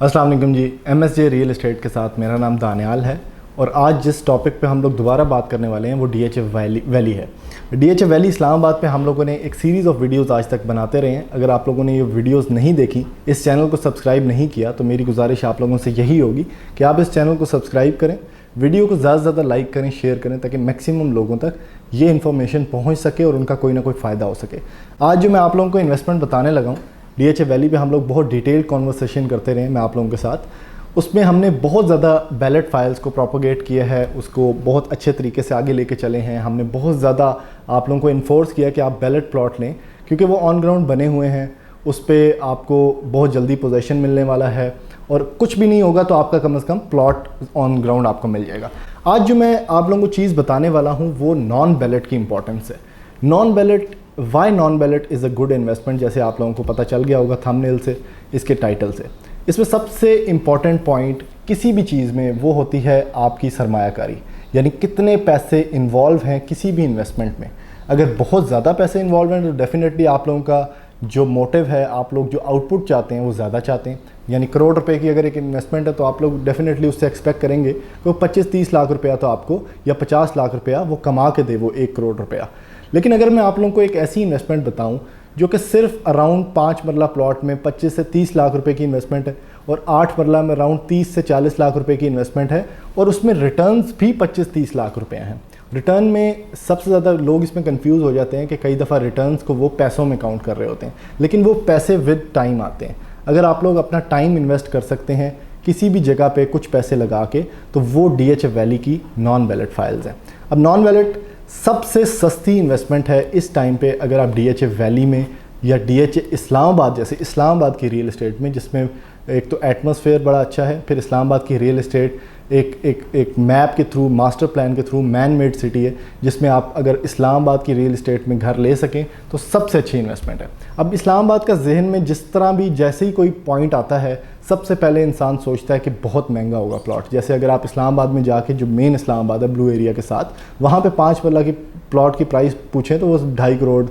अस्सलाम वालेकुम जी। MSJ real estate के साथ मेरा नाम दानियाल है और आज जिस टॉपिक पे हम लोग दोबारा बात करने वाले हैं वो DHA वैली है। DHA वैली इस्लामाबाद पे हम लोगों ने एक सीरीज़ ऑफ वीडियोस आज तक बनाते रहे हैं। अगर आप लोगों ने ये वीडियोस नहीं देखी, इस चैनल को सब्सक्राइब नहीं किया, तो मेरी गुजारिश आप लोगों से यही होगी कि आप इस चैनल को सब्सक्राइब करें, वीडियो को ज़्यादा से ज़्यादा लाइक करें, शेयर करें, ताकि मैक्सिमम लोगों तक ये इन्फॉर्मेशन पहुँच सके और उनका कोई ना कोई फ़ायदा हो सके। आज जो मैं आप लोगों को इन्वेस्टमेंट बताने लगा हूँ, DHA वैली पे हम लोग बहुत डिटेल कॉन्वर्सेशन करते रहे मैं आप लोगों के साथ। उसमें हमने बहुत ज़्यादा बैलेट फाइल्स को प्रोपोगेट किया है, उसको बहुत अच्छे तरीके से आगे लेके चले हैं। हमने बहुत ज़्यादा आप लोगों को इन्फोर्स किया कि आप बैलेट प्लॉट लें, क्योंकि वो ऑन ग्राउंड बने हुए हैं, उस पर आपको बहुत जल्दी पोजेसन मिलने वाला है और कुछ भी नहीं होगा तो आपका कम से कम प्लॉट ऑन ग्राउंड आपको मिल जाएगा। आज जो मैं आप लोगों को चीज़ बताने वाला हूँ वो नॉन बैलेट की इंपॉर्टेंस है। Non ballet, why non ballet is a good investment, जैसे आप लोगों को पता चल गया होगा थंबनेल से, इसके टाइटल से। इसमें सबसे इम्पॉर्टेंट पॉइंट किसी भी चीज़ में वो होती है आपकी सरमायाकारी, यानी कितने पैसे इन्वॉल्व हैं किसी भी इन्वेस्टमेंट में। अगर बहुत ज़्यादा पैसे इन्वॉल्व हैं तो डेफिनेटली आप लोगों का जो मोटिव है, आप लोग जो आउटपुट चाहते हैं वो ज़्यादा चाहते हैं। यानी करोड़ रुपए की अगर एक इन्वेस्टमेंट है तो आप लोग डेफिनेटली उससे एक्सपेक्ट करेंगे कि वो 25-30 लाख रुपया तो आपको, या 50 लाख रुपया वो कमा के दे, वो 1 करोड़ रुपया। लेकिन अगर मैं आप लोगों को एक ऐसी इन्वेस्टमेंट बताऊं जो कि सिर्फ अराउंड 5 मरला प्लॉट में 25 से 30 लाख रुपए की इन्वेस्टमेंट है, और 8 मरला में अराउंड 30 से 40 लाख रुपए की इन्वेस्टमेंट है, और उसमें रिटर्न्स भी 25-30 लाख रुपए हैं। रिटर्न में सबसे ज़्यादा लोग इसमें कंफ्यूज हो जाते हैं कि कई दफ़ा रिटर्न्स को वो पैसों में काउंट कर रहे होते हैं, लेकिन वो पैसे विद टाइम आते हैं। अगर आप लोग अपना टाइम इन्वेस्ट कर सकते हैं किसी भी जगह पे कुछ पैसे लगा के, तो वो DHA वैली की नॉन बैलेट फाइल्स हैं। अब नॉन बैलेट सबसे सस्ती इन्वेस्टमेंट है इस टाइम पे। अगर आप DHA वैली में या DHA इस्लामाबाद, जैसे इस्लामाबाद की रियल इस्टेट में, जिसमें एक तो एटमॉस्फेयर बड़ा अच्छा है, फिर इस्लामाबाद की रियल इस्टेट एक मैप के थ्रू, मास्टर प्लान के थ्रू मैन मेड सिटी है, जिसमें आप अगर इस्लामाबाद की रियल इस्टेट में घर ले सकें तो सबसे अच्छी इन्वेस्टमेंट है। अब इस्लामाबाद का जहन में जिस तरह भी, जैसे ही कोई पॉइंट आता है, सबसे पहले इंसान सोचता है कि बहुत महंगा होगा प्लॉट। जैसे अगर आप इस्लामाबाद में जाके, जो मेन इस्लामाबाद है ब्लू एरिया के साथ, वहाँ पे 5 मरला की प्लॉट की प्राइस पूछें तो वो 2.5 करोड़,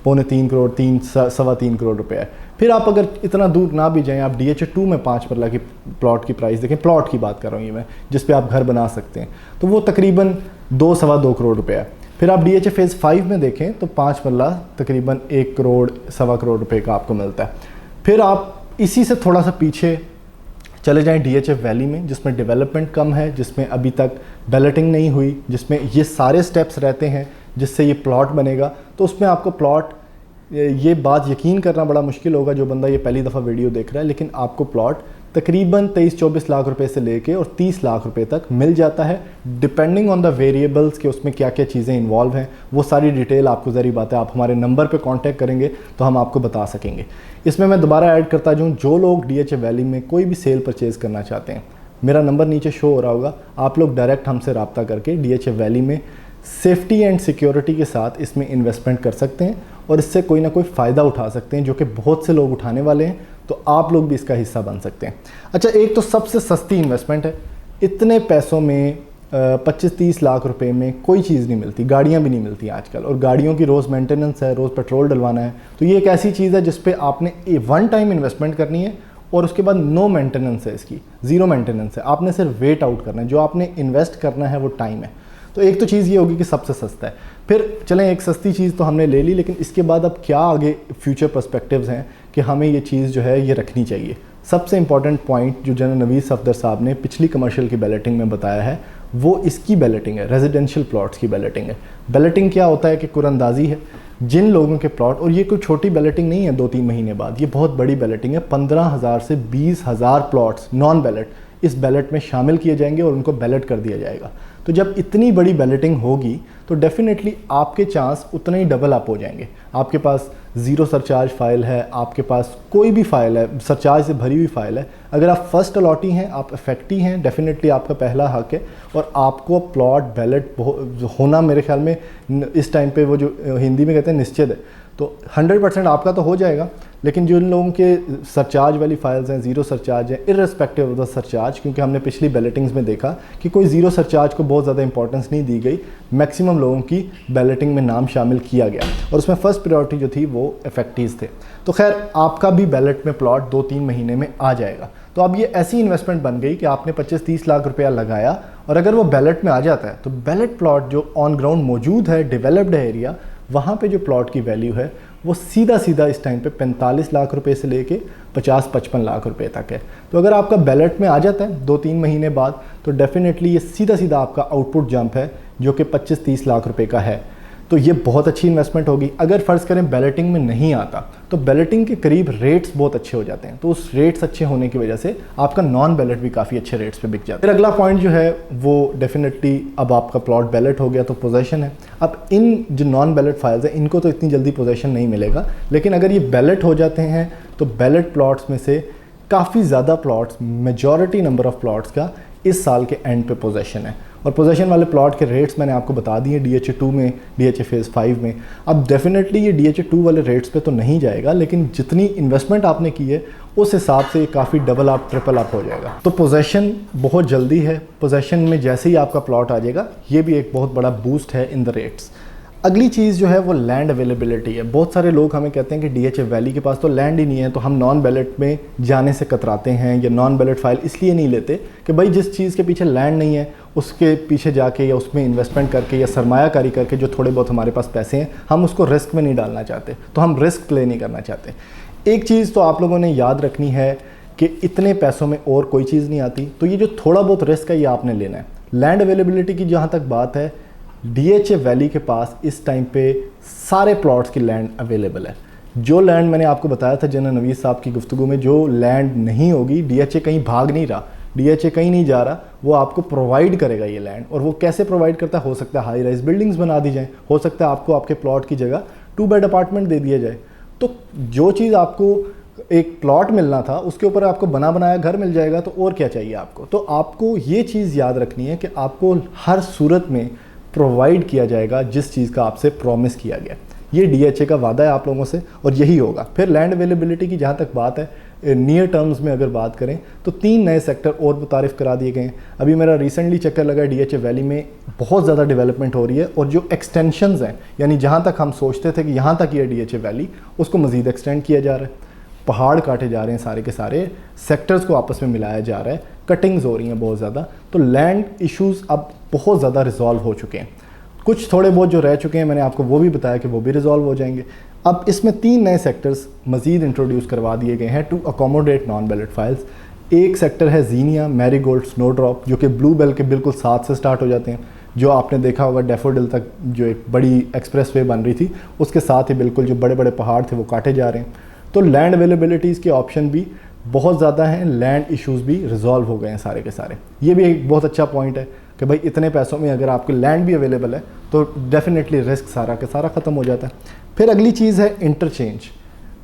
2.25 करोड़, 3-3.25 करोड़ रुपये है। फिर आप अगर इतना दूर ना भी जाएं, आप DHA 2 में 5 मरला की प्लॉट की प्राइस देखें, प्लॉट की बात कर रहा हूँ ये मैं, जिस पे आप घर बना सकते हैं, तो वो तकरीबन 2-2.25 करोड़ रुपये है। फिर आप DHA फेज़ 5 में देखें तो 5 मरला तकरीबन 1 करोड़ 1.25 करोड़ रुपये का आपको मिलता है। फिर आप इसी से थोड़ा सा पीछे चले जाएं DHA वैली में, जिसमें डेवलपमेंट कम है, जिसमें अभी तक बैलेटिंग नहीं हुई, जिसमें ये सारे स्टेप्स रहते हैं जिससे ये प्लॉट बनेगा। तो उसमें आपको प्लॉट, ये बात यकीन करना बड़ा मुश्किल होगा जो बंदा ये पहली दफ़ा वीडियो देख रहा है, लेकिन आपको प्लॉट तकरीबन 23-24 लाख रुपए से लेके और 30 लाख रुपए तक मिल जाता है, डिपेंडिंग ऑन द वेरिएबल्स के उसमें क्या क्या चीज़ें इन्वॉल्व हैं। वो सारी डिटेल आपको, ज़री बात है, आप हमारे नंबर पे कांटेक्ट करेंगे तो हम आपको बता सकेंगे। इसमें मैं दोबारा ऐड करता जाऊँ, जो लोग DHA वैली में कोई भी सेल परचेज़ करना चाहते हैं, मेरा नंबर नीचे शो हो रहा होगा, आप लोग डायरेक्ट हमसे रब्ता करके DHA वैली में सेफ्टी एंड सिक्योरिटी के साथ इसमें इन्वेस्टमेंट कर सकते हैं और इससे कोई ना कोई फ़ायदा उठा सकते हैं, जो कि बहुत से लोग उठाने वाले हैं। तो आप लोग भी इसका हिस्सा बन सकते हैं। अच्छा, एक तो सबसे सस्ती इन्वेस्टमेंट है। इतने पैसों में 25-30 लाख रुपए में कोई चीज़ नहीं मिलती, गाड़ियाँ भी नहीं मिलती आजकल, और गाड़ियों की रोज़ मेंटेनेंस है, रोज़ पेट्रोल डलवाना है। तो ये एक ऐसी चीज़ है जिस पे आपने वन टाइम इन्वेस्टमेंट करनी है और उसके बाद नो मेंटेनेंस है, इसकी ज़ीरो मेंटेनेंस है। आपने सिर्फ वेट आउट करना है, जो आपने इन्वेस्ट करना है वो टाइम है। तो एक तो चीज़ ये होगी कि सबसे सस्ता है। फिर चलें, एक सस्ती चीज़ तो हमने ले ली, लेकिन इसके बाद अब क्या आगे फ्यूचर पर्सपेक्टिव्स हैं कि हमें ये चीज़ जो है ये रखनी चाहिए। सबसे इंपॉर्टेंट पॉइंट जो जनरल नवीद सफदर साहब ने पिछली कमर्शियल की बैलेटिंग में बताया है, वो इसकी बैलेटिंग है, रेजिडेंशियल प्लॉट्स की बैलेटिंग है। बैलेटिंग क्या होता है कि कुरंदाजी है जिन लोगों के प्लॉट, और ये कोई छोटी बैलेटिंग नहीं है 2-3 महीने बाद, ये बहुत बड़ी बैलेटिंग है। 15,000 से 20,000 प्लॉट्स नॉन बैलेट इस बैलेट में शामिल किए जाएंगे और उनको बैलेट कर दिया जाएगा। तो जब इतनी बड़ी बैलेटिंग होगी तो डेफिनेटली आपके चांस उतने ही डबल अप हो जाएंगे। आपके पास ज़ीरो सरचार्ज फाइल है, आपके पास कोई भी फाइल है, सरचार्ज से भरी हुई फाइल है, अगर आप फर्स्ट अलॉटी हैं, आप इफेक्टी हैं, डेफिनेटली आपका पहला हक है और आपको प्लॉट बैलेट होना मेरे ख्याल में इस टाइम पे, वो जो हिंदी में कहते हैं निश्चित है, तो 100% आपका तो हो जाएगा। लेकिन जो इन लोगों के सरचार्ज वाली फाइल्स हैं, ज़ीरो सरचार्ज है, इर्रेस्पेक्टिव ऑफ द सरचार्ज, क्योंकि हमने पिछली बैलेटिंग्स में देखा कि कोई ज़ीरो सरचार्ज को बहुत ज़्यादा इंपॉर्टेंस नहीं दी गई, मैक्सिमम लोगों की बैलेटिंग में नाम शामिल किया गया और उसमें फ़र्स्ट प्रायोरिटी जो थी वो इफेक्टीज़ थे। तो खैर आपका भी बैलेट में प्लॉट 2-3 महीने में आ जाएगा। तो अब ये ऐसी इन्वेस्टमेंट बन गई कि आपने 25-30 लाख रुपया लगाया और अगर वो बैलेट में आ जाता है तो बैलेट प्लॉट जो ऑन ग्राउंड मौजूद है, डेवलप्ड है एरिया, वहाँ पे जो प्लॉट की वैल्यू है वो सीधा सीधा इस टाइम पे 45 लाख रुपए से लेके 50-55 लाख रुपए तक है। तो अगर आपका बैलेट में आ जाता है 2-3 महीने बाद तो डेफिनेटली ये सीधा सीधा आपका आउटपुट जंप है जो कि 25-30 लाख रुपए का है। तो ये बहुत अच्छी इन्वेस्टमेंट होगी। अगर फ़र्ज़ करें बैलेटिंग में नहीं आता तो बैलेटिंग के करीब रेट्स बहुत अच्छे हो जाते हैं, तो उस रेट्स अच्छे होने की वजह से आपका नॉन बैलेट भी काफ़ी अच्छे रेट्स पे बिक जाता है। फिर अगला पॉइंट जो है वो डेफिनेटली अब आपका प्लॉट बैलेट हो गया तो पोजेसन है। अब इन जो नॉन बैलेट फाइल्स हैं इनको तो इतनी जल्दी पोजेसन नहीं मिलेगा, लेकिन अगर ये बैलेट हो जाते हैं तो बैलेट प्लॉट्स में से काफ़ी ज़्यादा plots, majority number of plots का इस साल के एंड पे पोजेसन है। और पोजेसन वाले प्लॉट के रेट्स मैंने आपको बता दिए DHA 2 में, DHA फेज़ 5 में। अब डेफिनेटली ये DHA 2 वाले रेट्स पे तो नहीं जाएगा, लेकिन जितनी इन्वेस्टमेंट आपने की है उस हिसाब से काफ़ी डबल अप, ट्रिपल अप हो जाएगा। तो पोजेसन बहुत जल्दी है। पोजेसन में जैसे ही आपका प्लॉट आ जाएगा ये भी एक बहुत बड़ा बूस्ट है इन द रेट्स। अगली चीज़ जो है वो लैंड अवेलेबिलिटी है। बहुत सारे लोग हमें कहते हैं कि DHA वैली के पास तो लैंड ही नहीं है, तो हम नॉन बैलेट में जाने से कतराते हैं या नॉन बैलेट फाइल इसलिए नहीं लेते कि भाई जिस चीज़ के पीछे लैंड नहीं है उसके पीछे जाके या उसमें इन्वेस्टमेंट करके या सरमायाकारी करके जो थोड़े बहुत हमारे पास पैसे हैं हम उसको रिस्क में नहीं डालना चाहते, तो हम रिस्क प्ले नहीं करना चाहते। एक चीज़ तो आप लोगों ने याद रखनी है कि इतने पैसों में और कोई चीज़ नहीं आती, तो ये जो थोड़ा बहुत रिस्क है ये आपने लेना है। लैंड अवेलेबिलिटी की जहाँ तक बात है, DHA वैली के पास इस टाइम पे सारे प्लॉट्स की लैंड अवेलेबल है। जो लैंड मैंने आपको बताया था जनरल नवीद साहब की गुफ्तगू में, जो लैंड नहीं होगी, DHA कहीं भाग नहीं रहा, DHA कहीं नहीं जा रहा, वो आपको प्रोवाइड करेगा ये लैंड। और वो कैसे प्रोवाइड करता है? हो सकता है हाई राइज बिल्डिंग्स बना दी जाए, हो सकता है आपको आपके प्लॉट की जगह 2 बेड अपार्टमेंट दे दिया जाए। तो जो चीज़ आपको एक प्लॉट मिलना था उसके ऊपर आपको बना बनाया घर मिल जाएगा, तो और क्या चाहिए आपको। तो आपको ये चीज़ याद रखनी है कि आपको हर सूरत में प्रोवाइड किया जाएगा जिस चीज़ का आपसे प्रॉमिस किया गया। ये DHA का वादा है आप लोगों से और यही होगा। फिर लैंड अवेलेबिलिटी की जहाँ तक बात है, नियर टर्म्स में अगर बात करें तो 3 नए सेक्टर और मुतारिफ़ करा दिए गए हैं। अभी मेरा रिसेंटली चक्कर लगा, DHA वैली में बहुत ज़्यादा डेवलपमेंट हो रही है और जो एक्सटेंशंस हैं, यानी जहाँ तक हम सोचते थे कि यहाँ तक ये DHA वैली, उसको मज़ीद एक्सटेंड किया जा रहा है। पहाड़ काटे जा रहे हैं सारे के सारे, सेक्टर्स को आपस में मिलाया जा रहा है, कटिंग्स हो रही हैं बहुत ज़्यादा। तो लैंड इश्यूज़ अब बहुत ज़्यादा रिजॉल्व हो चुके हैं। कुछ थोड़े बहुत जो रह चुके हैं मैंने आपको वो भी बताया कि वो भी रिजॉल्व हो जाएंगे। अब इसमें 3 नए सेक्टर्स मज़ीद इंट्रोड्यूस करवा दिए गए हैं to accommodate non ballet files. एक सेक्टर है जीनिया मैरीगोल्ड स्नोड्रॉप, जो कि ब्लू बेल के बिल्कुल साथ से स्टार्ट हो जाते हैं। जो आपने देखा होगा डैफोडिल तक जो एक बड़ी एक्सप्रेस वे बन रही थी उसके साथ ही बिल्कुल जो बड़े बड़े पहाड़ थे वो काटे जा रहे हैं। तो लैंड अवेलेबिलिटीज़ के ऑप्शन भी बहुत ज़्यादा हैं, लैंड इश्यूज़ भी रिजॉल्व हो गए हैं सारे के सारे। ये भी एक बहुत अच्छा पॉइंट है कि भाई इतने पैसों में अगर आपको लैंड भी अवेलेबल है तो डेफिनेटली रिस्क सारा का सारा ख़त्म हो जाता है। फिर अगली चीज़ है इंटरचेंज।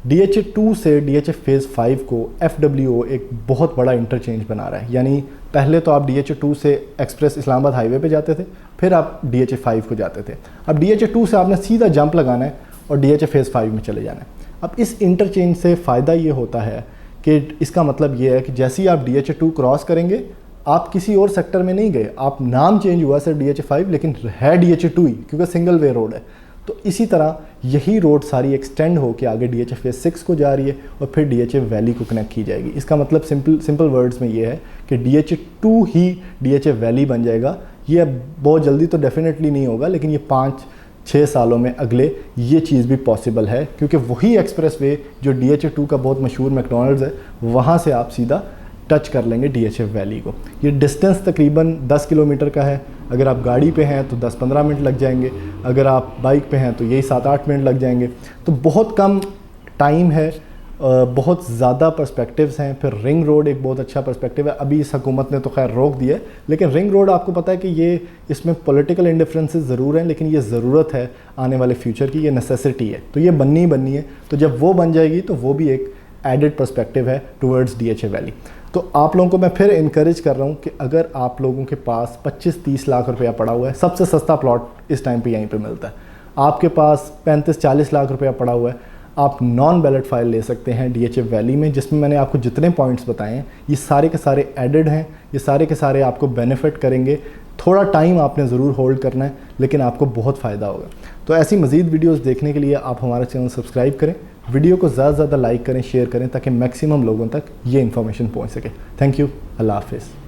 DHA 2 से DHA फेज़ 5 को FWO एक बहुत बड़ा इंटरचेंज बना रहा है। यानी पहले तो आप DHA 2 से एक्सप्रेस इस्लामाबाद हाईवे पे जाते थे, फिर आप DHA 5 को जाते थे। अब DHA 2 से आपने सीधा जंप लगाना है और DHA फेज़ 5 में चले जाना है। अब इस इंटरचेंज से फ़ायदा ये होता है कि इसका मतलब ये है कि जैसे ही आप DHA 2 क्रॉस करेंगे आप किसी और सेक्टर में नहीं गए, आप नाम चेंज हुआ सिर्फ DHA 5 लेकिन है DHA 2 ही, क्योंकि सिंगल वे रोड है। तो इसी तरह यही रोड सारी एक्सटेंड हो के आगे DHA फेज़ 6 को जा रही है और फिर DHA वैली को कनेक्ट की जाएगी। इसका मतलब सिंपल वर्ड्स में ये है कि DHA 2 ही DHA वैली बन जाएगा। ये बहुत जल्दी तो डेफिनेटली नहीं होगा, लेकिन ये 5-6 सालों में अगले ये चीज़ भी पॉसिबल है, क्योंकि वही एक्सप्रेस वे जो DHA 2 का बहुत मशहूर मैकडॉनल्ड्स है वहाँ से आप सीधा टच कर लेंगे DHA वैली को। ये डिस्टेंस तकरीबन 10 किलोमीटर का है। अगर आप गाड़ी पे हैं तो 10-15 मिनट लग जाएंगे, अगर आप बाइक पे हैं तो यही 7-8 मिनट लग जाएंगे। तो बहुत कम टाइम है, बहुत ज़्यादा पर्सपेक्टिव्स हैं। फिर रिंग रोड एक बहुत अच्छा पर्सपेक्टिव है। अभी इस हुकूमत ने तो खैर रोक दिया है, लेकिन रिंग रोड आपको पता है कि ये इसमें पॉलिटिकल इंडिफरेंसेस ज़रूर हैं, लेकिन ये ज़रूरत है आने वाले फ्यूचर की, ये नेसेसिटी है। तो ये बननी ही बननी है। तो जब वो बन जाएगी तो वो भी एक एडेड पर्सपेक्टिव है टूवर्ड्स DHA वैली। तो आप लोगों को मैं फिर इनकरेज कर रहा हूँ कि अगर आप लोगों के पास 25-30 लाख रुपया पड़ा हुआ है, सबसे सस्ता प्लॉट इस टाइम पे यहीं पे मिलता है। आपके पास 35-40 लाख रुपया पड़ा हुआ है, आप नॉन बैलेट फाइल ले सकते हैं DHA वैली में, जिसमें मैंने आपको जितने पॉइंट्स बताए हैं ये सारे के सारे एडेड हैं, ये सारे के सारे आपको बेनिफिट करेंगे। थोड़ा टाइम आपने ज़रूर होल्ड करना है, लेकिन आपको बहुत फ़ायदा होगा। तो ऐसी मज़ीद वीडियोज़ देखने के लिए आप हमारा चैनल सब्सक्राइब करें। वीडियो को ज़्यादा से ज़्यादा लाइक करें, शेयर करें ताकि मैक्सिमम लोगों तक ये इन्फॉर्मेशन पहुँच सके। Thank you. अल्लाह हाफिज़।